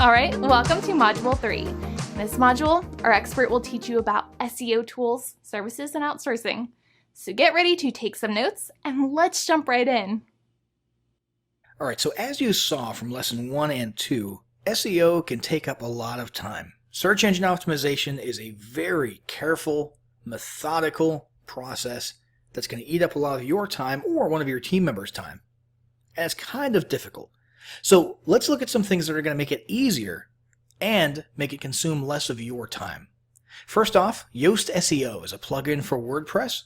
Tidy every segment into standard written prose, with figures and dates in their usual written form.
Alright, welcome to Module 3. In this module, our expert will teach you about SEO tools, services, and outsourcing. So get ready to take some notes, and let's jump right in. Alright, so as you saw from Lesson 1 and 2, SEO can take up a lot of time. Search engine optimization is a very careful, methodical process that's going to eat up a lot of your time or one of your team members' time. And it's kind of difficult. So let's look at some things that are going to make it easier and make it consume less of your time. First off, Yoast SEO is a plugin for WordPress.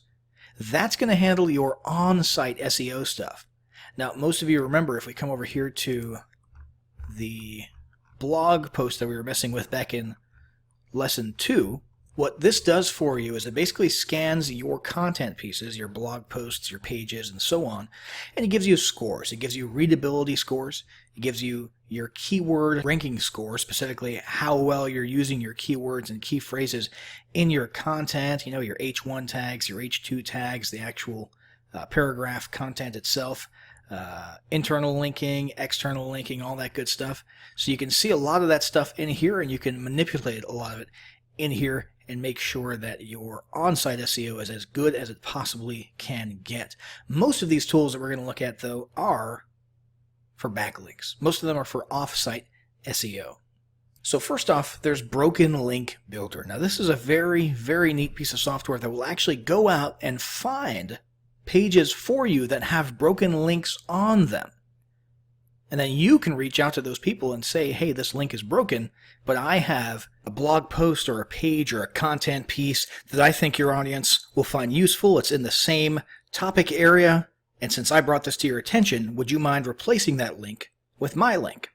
That's going to handle your on-site SEO stuff. Now, most of you remember, if we come over here to the blog post that we were messing with back in Lesson 2, what this does for you is it basically scans your content pieces, your blog posts, your pages, and so on, and it gives you scores. It gives you readability scores. It gives you your keyword ranking score, specifically how well you're using your keywords and key phrases in your content, you know, your H1 tags, your H2 tags, the actual paragraph content itself, internal linking, external linking, all that good stuff. So you can see a lot of that stuff in here, and you can manipulate a lot of it in here and make sure that your on-site SEO is as good as it possibly can get. Most of these tools that we're going to look at, though, are for backlinks. Most of them are for off-site SEO. So first off, there's Broken Link Builder. Now this is a very, very neat piece of software that will actually go out and find pages for you that have broken links on them. And then you can reach out to those people and say, hey, this link is broken, but I have a blog post or a page or a content piece that I think your audience will find useful. It's in the same topic area, and since I brought this to your attention, would you mind replacing that link with my link?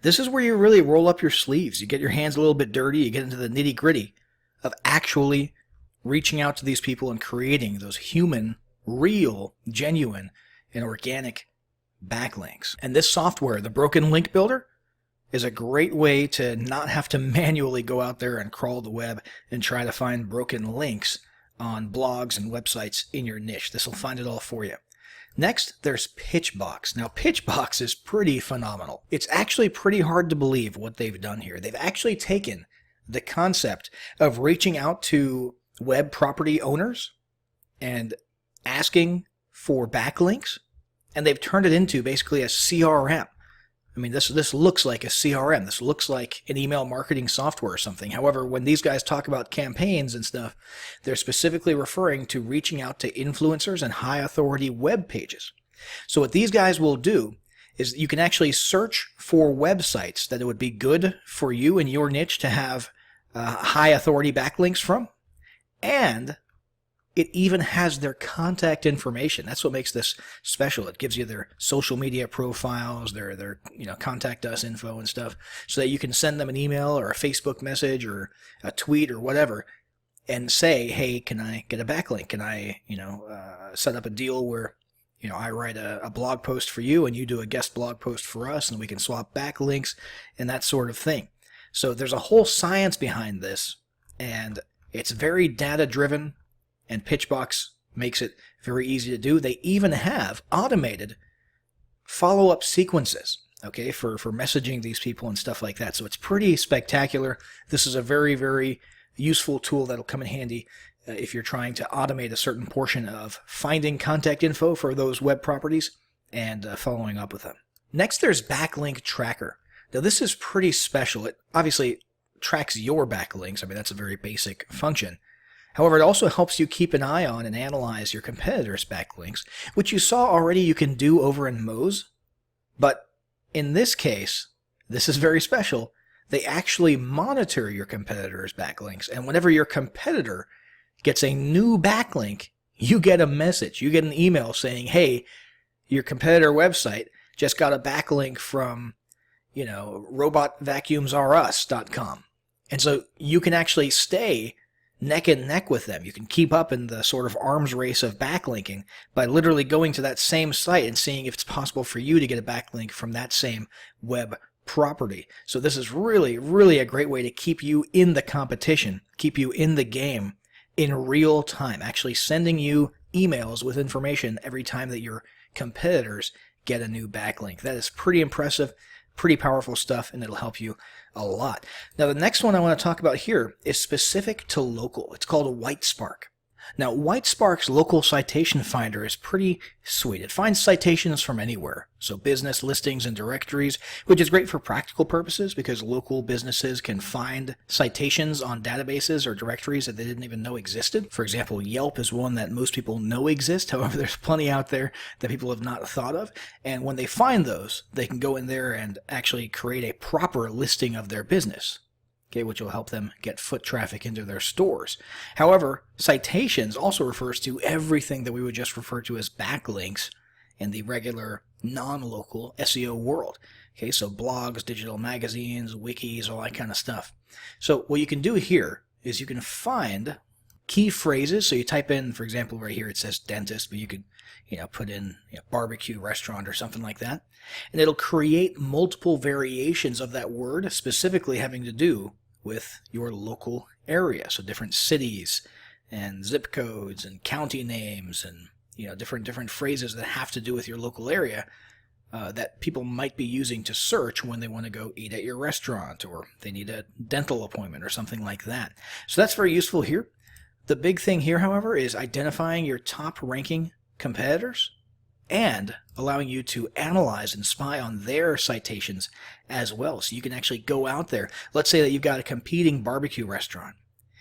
This is where you really roll up your sleeves. You get your hands a little bit dirty. You get into the nitty-gritty of actually reaching out to these people and creating those human, real, genuine, and organic backlinks. And this software, the Broken Link Builder, is a great way to not have to manually go out there and crawl the web and try to find broken links on blogs and websites in your niche. This will find it all for you. Next, there's Pitchbox. Now, Pitchbox is pretty phenomenal. It's actually pretty hard to believe what they've done here. They've actually taken the concept of reaching out to web property owners and asking for backlinks, and they've turned it into basically a CRM. I mean, this looks like a CRM. This looks like an email marketing software or something. However, when these guys talk about campaigns and stuff, they're specifically referring to reaching out to influencers and high authority web pages. So what these guys will do is you can actually search for websites that it would be good for you and your niche to have high authority backlinks from, and it even has their contact information. That's what makes this special. It gives you their social media profiles, their contact us info and stuff, so that you can send them an email or a Facebook message or a tweet or whatever and say, hey, can I get a backlink? Can I, set up a deal where, I write a blog post for you and you do a guest blog post for us, and we can swap backlinks and that sort of thing. So there's a whole science behind this, and it's very data-driven. And Pitchbox makes it very easy to do. They even have automated follow-up sequences, okay, for messaging these people and stuff like that. So it's pretty spectacular. This is a very, very useful tool that'll come in handy if you're trying to automate a certain portion of finding contact info for those web properties and following up with them. Next, there's Backlink Tracker. Now, this is pretty special. It obviously tracks your backlinks. I mean, that's a very basic function. However, it also helps you keep an eye on and analyze your competitors' backlinks, which you saw already you can do over in Moz. But in this case, this is very special. They actually monitor your competitors' backlinks, and whenever your competitor gets a new backlink, you get a message. You get an email saying, hey, your competitor website just got a backlink from, robotvacuumsrus.com. And so you can actually stay neck and neck with them. You can keep up in the sort of arms race of backlinking by literally going to that same site and seeing if it's possible for you to get a backlink from that same web property. So this is really, really a great way to keep you in the competition, keep you in the game in real time, actually sending you emails with information every time that your competitors get a new backlink. That is pretty impressive. Pretty powerful stuff, and it'll help you a lot. Now, the next one I want to talk about here is specific to local. It's called WhiteSpark. Now, WhiteSpark's local citation finder is pretty sweet. It finds citations from anywhere, so business listings and directories, which is great for practical purposes because local businesses can find citations on databases or directories that they didn't even know existed. For example, Yelp is one that most people know exists. However, there's plenty out there that people have not thought of. And when they find those, they can go in there and actually create a proper listing of their business. Okay, which will help them get foot traffic into their stores. However, citations also refers to everything that we would just refer to as backlinks in the regular non-local SEO world. Okay, so blogs, digital magazines, wikis, all that kind of stuff. So what you can do here is you can find key phrases. So you type in, for example, right here it says dentist, but you could put in barbecue restaurant or something like that. And it'll create multiple variations of that word, specifically having to do with your local area. So different cities and zip codes and county names and different phrases that have to do with your local area that people might be using to search when they want to go eat at your restaurant or they need a dental appointment or something like that. So that's very useful here. The big thing here, however, is identifying your top ranking competitors and allowing you to analyze and spy on their citations as well. So you can actually go out there. Let's say that you've got a competing barbecue restaurant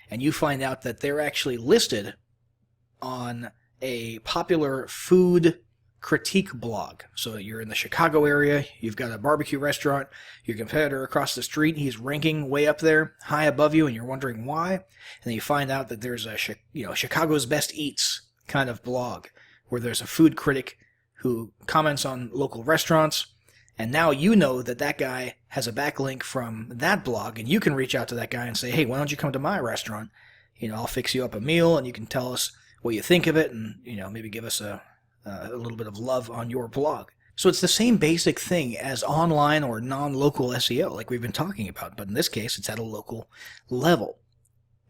and you find out that they're actually listed on a popular food critique blog. So you're in the Chicago area, you've got a barbecue restaurant, your competitor across the street, he's ranking way up there, high above you, and you're wondering why. And then you find out that there's a Chicago's Best Eats kind of blog where there's a food critic who comments on local restaurants, and now you know that that guy has a backlink from that blog, and you can reach out to that guy and say, hey, why don't you come to my restaurant? I'll fix you up a meal, and you can tell us what you think of it, and maybe give us a little bit of love on your blog. So it's the same basic thing as online or non-local SEO, like we've been talking about, but in this case, it's at a local level.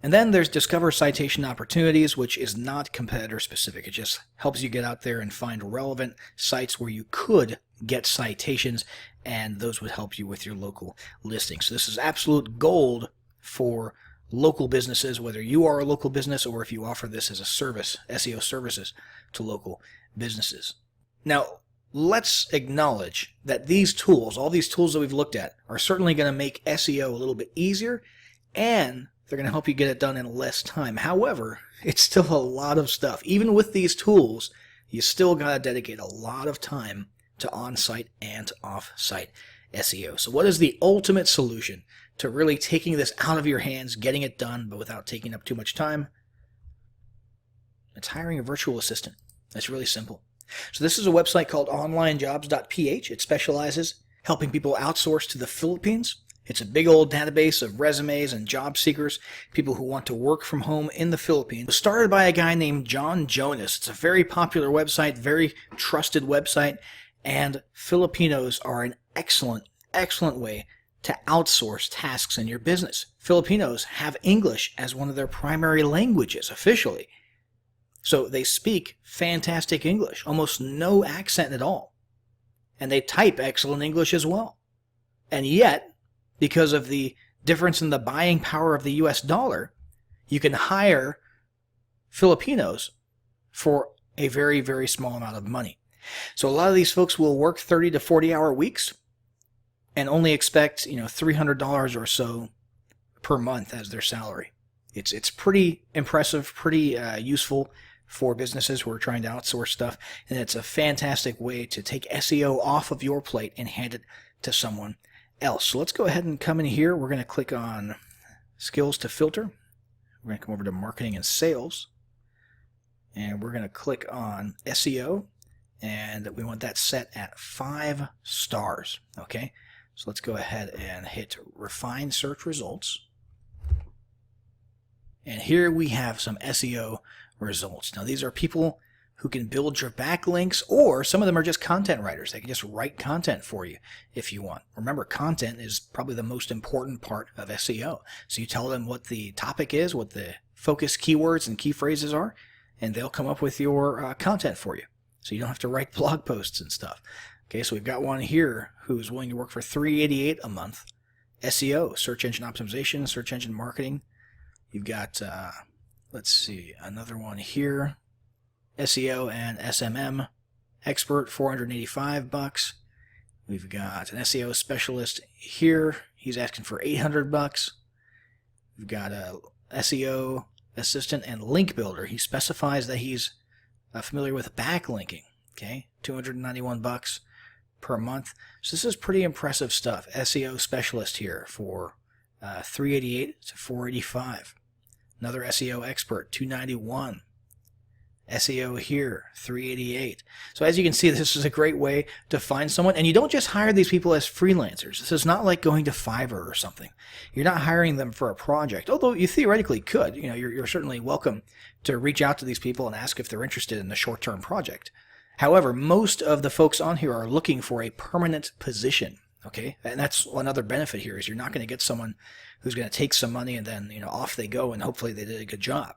And then there's Discover Citation Opportunities, which is not competitor specific. It just helps you get out there and find relevant sites where you could get citations, and those would help you with your local listing. So this is absolute gold for local businesses, whether you are a local business or if you offer this as a service, SEO services to local businesses. Now, let's acknowledge that these tools, all these tools that we've looked at, are certainly going to make SEO a little bit easier, and they're going to help you get it done in less time. However, it's still a lot of stuff. Even with these tools, you still got to dedicate a lot of time to on-site and off-site SEO. So what is the ultimate solution to really taking this out of your hands, getting it done, but without taking up too much time? It's hiring a virtual assistant. That's really simple. So this is a website called onlinejobs.ph. It specializes helping people outsource to the Philippines. It's a big old database of resumes and job seekers, people who want to work from home in the Philippines. It was started by a guy named John Jonas. It's a very popular website, very trusted website, and Filipinos are an excellent way to outsource tasks in your business. Filipinos have English as one of their primary languages officially. So they speak fantastic English, almost no accent at all. And they type excellent English as well. And yet, because of the difference in the buying power of the US dollar, you can hire Filipinos for a very, very small amount of money. So a lot of these folks will work 30 to 40-hour weeks and only expect, $300 or so per month as their salary. It's pretty impressive, pretty useful for businesses who are trying to outsource stuff, and it's a fantastic way to take SEO off of your plate and hand it to someone else. So let's go ahead and come in here. We're going to click on Skills to Filter. We're going to come over to Marketing and Sales, and we're going to click on SEO, and we want that set at 5 stars. Okay, so let's go ahead and hit Refine Search Results. And here we have some SEO results. Now these are people who can build your backlinks, or some of them are just content writers. They can just write content for you if you want. Remember, content is probably the most important part of SEO. So you tell them what the topic is, what the focus keywords and key phrases are, and they'll come up with your content for you. So you don't have to write blog posts and stuff. Okay, so we've got one here who's willing to work for $388 a month. SEO, search engine optimization, search engine marketing. You've got, let's see, another one here. SEO and SMM expert, $485. We've got an SEO specialist here. He's asking for $800. We've got a SEO assistant and link builder. He specifies that he's familiar with backlinking. Okay, $291 per month. So this is pretty impressive stuff. SEO specialist here for $388 to $485. Another SEO expert, $291. SEO here, $388. So as you can see, this is a great way to find someone. And you don't just hire these people as freelancers. This is not like going to Fiverr or something. You're not hiring them for a project, although you theoretically could. You know, you're certainly welcome to reach out to these people and ask if they're interested in a short-term project. However, most of the folks on here are looking for a permanent position. Okay, and that's another benefit here is you're not going to get someone who's going to take some money and then, you know, off they go and hopefully they did a good job.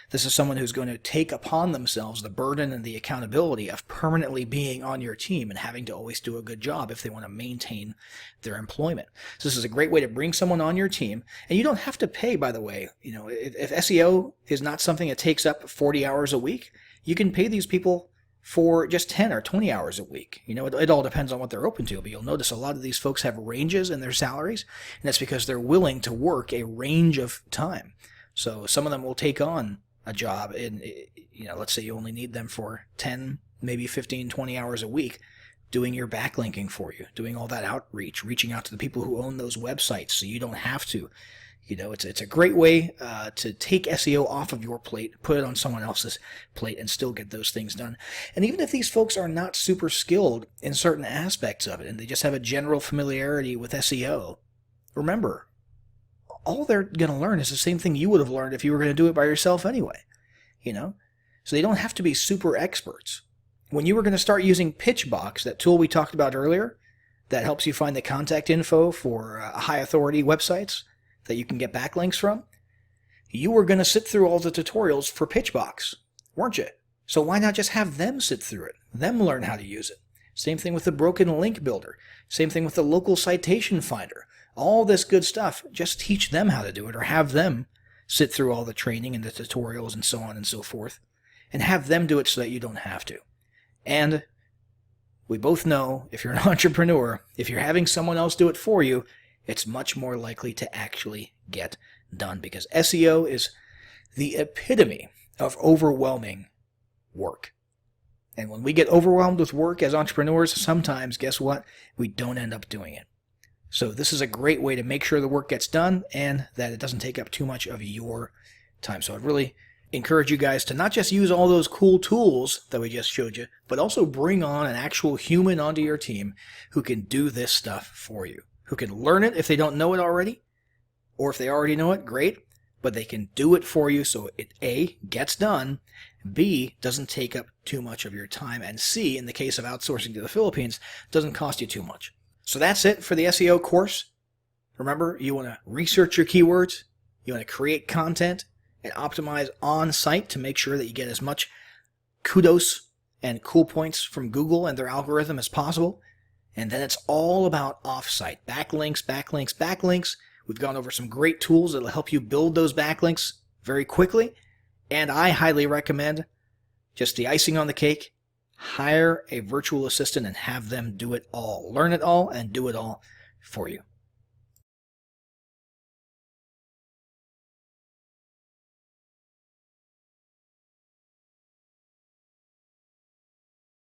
This is someone who's going to take upon themselves the burden and the accountability of permanently being on your team and having to always do a good job if they want to maintain their employment. So this is a great way to bring someone on your team. And you don't have to pay, by the way. You know, if SEO is not something that takes up 40 hours a week, you can pay these people for just 10 or 20 hours a week. You know, it all depends on what they're open to, but you'll notice a lot of these folks have ranges in their salaries, and that's because they're willing to work a range of time. So some of them will take on a job and, you know, let's say you only need them for 10, maybe 15, 20 hours a week doing your backlinking for you, doing all that outreach, reaching out to the people who own those websites so you don't have to. You know, it's a great way to take SEO off of your plate, put it on someone else's plate, and still get those things done. And even if these folks are not super skilled in certain aspects of it, and they just have a general familiarity with SEO, remember, all they're going to learn is the same thing you would have learned if you were going to do it by yourself anyway. You know, so they don't have to be super experts. When you were going to start using Pitchbox, that tool we talked about earlier, that helps you find the contact info for high authority websites that you can get backlinks from, you were going to sit through all the tutorials for Pitchbox, weren't you? So why not just have them sit through it, them learn how to use it? Same thing with the broken link builder. Same thing with the local citation finder. All this good stuff, just teach them how to do it, or have them sit through all the training and the tutorials and so on and so forth, and have them do it so that you don't have to. And we both know, if you're an entrepreneur, if you're having someone else do it for you, it's much more likely to actually get done, because SEO is the epitome of overwhelming work. And when we get overwhelmed with work as entrepreneurs, sometimes, guess what? We don't end up doing it. So this is a great way to make sure the work gets done and that it doesn't take up too much of your time. So I'd really encourage you guys to not just use all those cool tools that we just showed you, but also bring on an actual human onto your team who can do this stuff for you, who can learn it if they don't know it already, or if they already know it, great, but they can do it for you so it A, gets done, B, doesn't take up too much of your time, and C, in the case of outsourcing to the Philippines, doesn't cost you too much. So that's it for the SEO course. Remember, you want to research your keywords, you want to create content, and optimize on-site to make sure that you get as much kudos and cool points from Google and their algorithm as possible. And then it's all about off-site. Backlinks, backlinks, backlinks. We've gone over some great tools that will help you build those backlinks very quickly. And I highly recommend, just the icing on the cake, hire a virtual assistant and have them do it all. Learn it all and do it all for you.